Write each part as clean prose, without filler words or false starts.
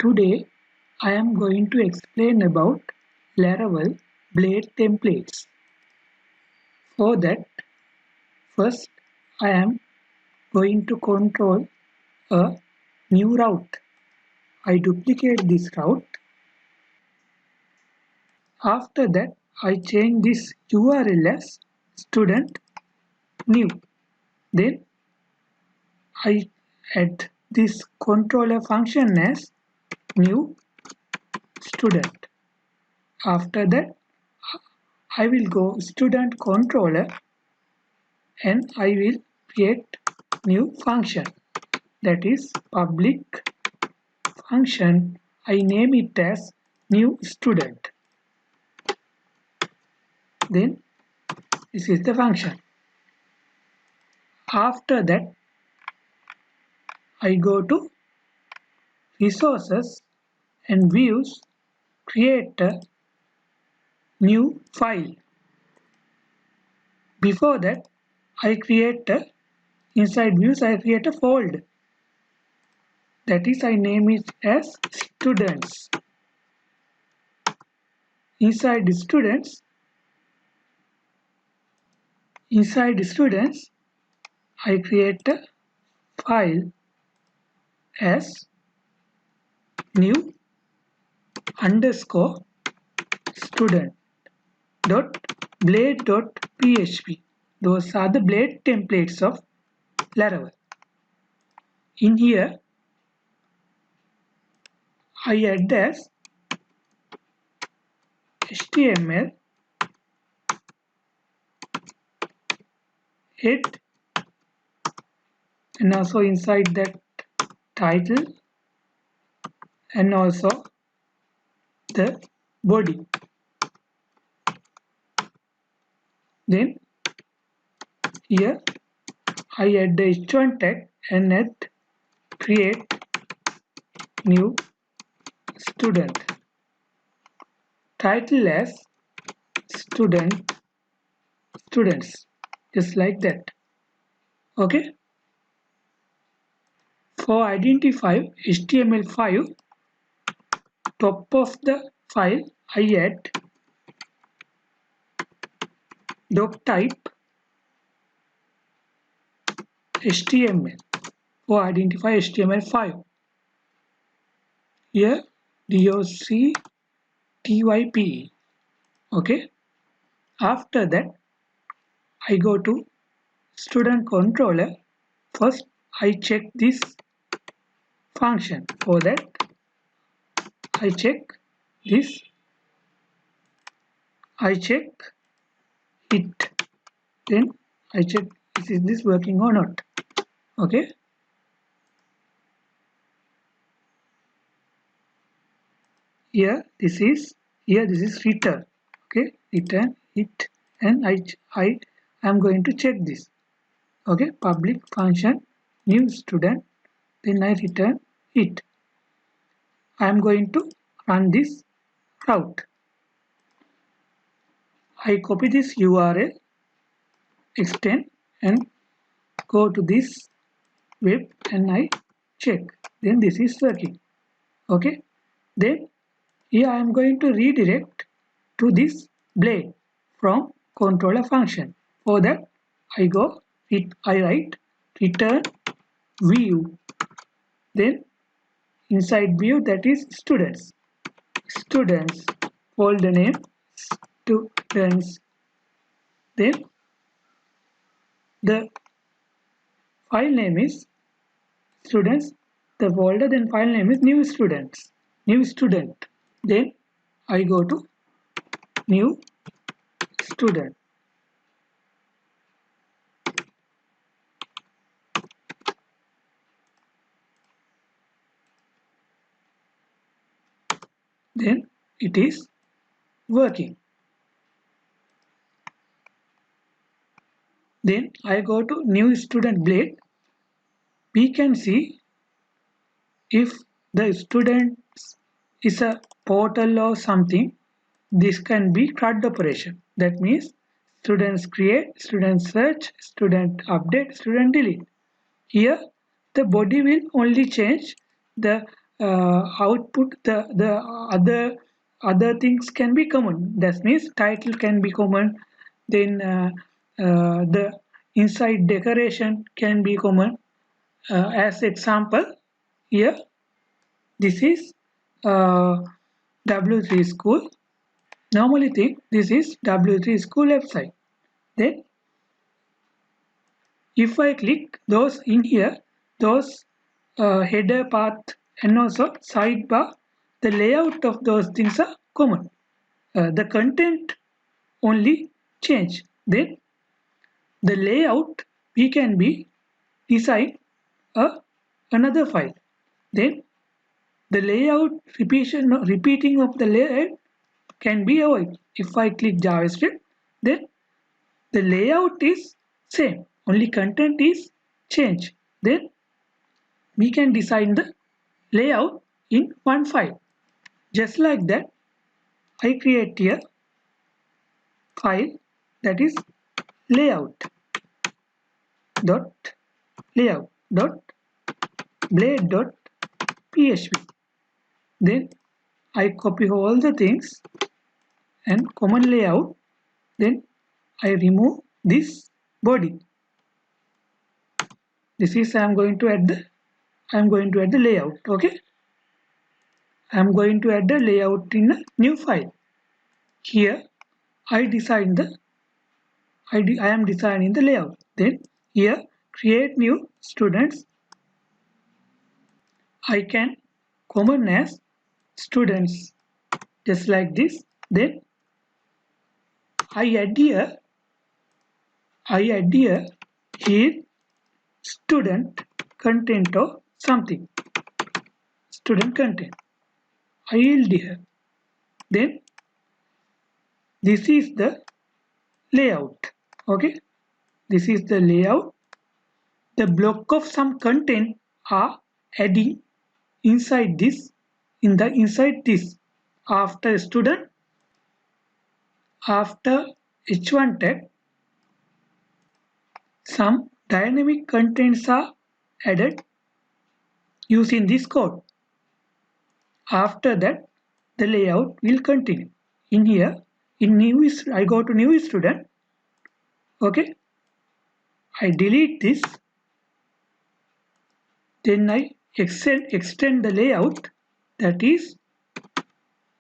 Today I am going to explain about Laravel blade templates. For that, first I am going to control a new route. I duplicate this route. After that, I change this URL as student new. Then I add this controller function as new student. After that, I will go student controller and I will create new function, that is public function. I name it as new student. Then this is the function. After that, I go to resources and views, create a new file. Before that, inside views I create a folder, that is I name it as students. Inside students I create a file as new underscore student dot blade dot php. Those are the blade templates of Laravel. In here I add as HTML head and also inside that title and also the body. Then here I add the h1 tag and add create new student. Title as students, just like that. Okay. For identify HTML5, top of the file I add doc type HTML for identify HTML5. Here doctype. Okay. After that, I go to student controller. First, I check this function. For that, I check this. I check it. Then I check is this working or not. Okay. Here this is return. Okay, return it, and I am going to check this. Okay, public function new student, then I return it. I am going to run this route. I copy this URL, extend and go to this web and I check. Then this is working. Okay, then here I am going to redirect to this blade from controller function. For that, I write return view. Then inside view, that is students. Folder name students. Then the file name is students. The folder then file name is new student. Then I go to new student. Then it is working. Then I go to new student blade. We can see if the student is a portal or something, this can be CRUD operation. That means students create, student search, student update, student delete. Here the body will only change the output, the other things can be common. That means title can be common, then the inside decoration can be common. As example, here this is W3 school. Normally think this is W3 school website. Then if I click those in here, those header path and also sidebar, the layout of those things are common. The content only change. Then the layout we can be design another file. Then the layout repeating of the layout can be avoided. If I click JavaScript, then the layout is same, only content is change. Then we can design the layout in one file. Just like that, I create a file that is layout dot layout dot blade dot php. Then I copy all the things and common layout. Then I remove this body. This is I am going to add the layout. Okay, I am going to add the layout in a new file. Here I design the I am designing the layout. Then here create new students. I can common as students, just like this. Then I add here student content or something, student content. I yield here. Then this is the layout. Okay, this is the layout. The block of some content are adding inside this, inside this. After student, after h1 tag, some dynamic contents are added using this code. After that, the layout will continue. In here, in new, I go to new student. Okay, I delete this. Then I extend the layout, that is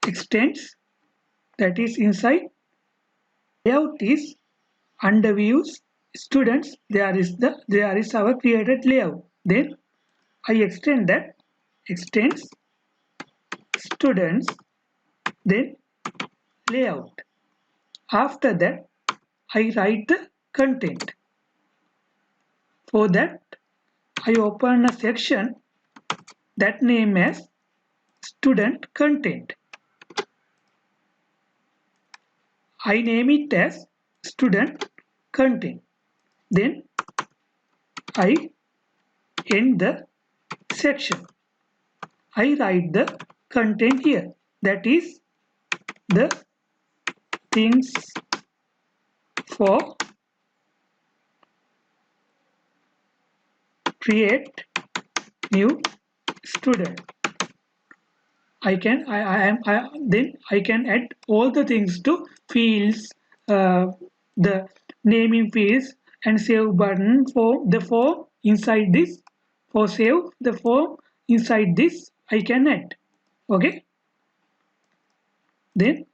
extends, that is inside. Layout is under views students. There is our created layout. Then I extend that, extends students, then layout. After that, I write the content. For that, I open a section that name as student content. I name it as student content. Then I end the section. I write the content here. That is the things for create new student. Then I can add all the things to fields, the naming fields and save button for the form inside this. For save the form inside this, I can add. Okay. Then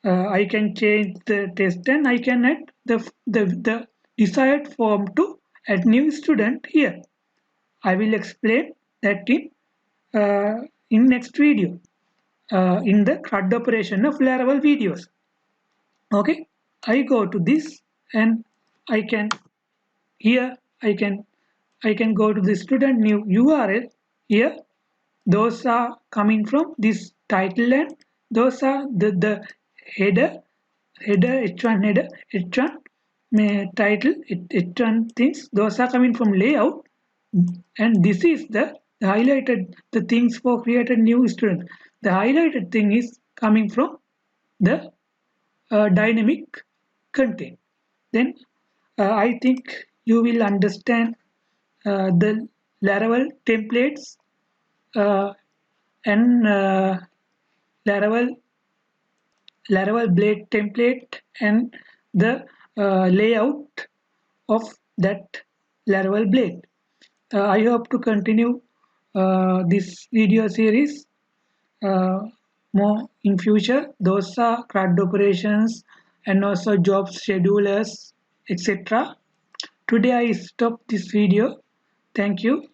I can change the test and I can add the desired form to add new student here. I will explain that in next video in the CRUD operation of Laravel videos. Okay, I go to this and I can here I can go to the student new URL here. Those are coming from this title and those are the header h1 header h1 title h1 things. Those are coming from layout, and this is the highlighted the things for created new student. The highlighted thing is coming from the dynamic content. Then I think you will understand the Laravel templates and Laravel Laravel blade template and the layout of that Laravel blade. I hope to continue this video series uh, more in future. Those are CRUD operations and also job schedulers, etc. Today I stop this video. Thank you.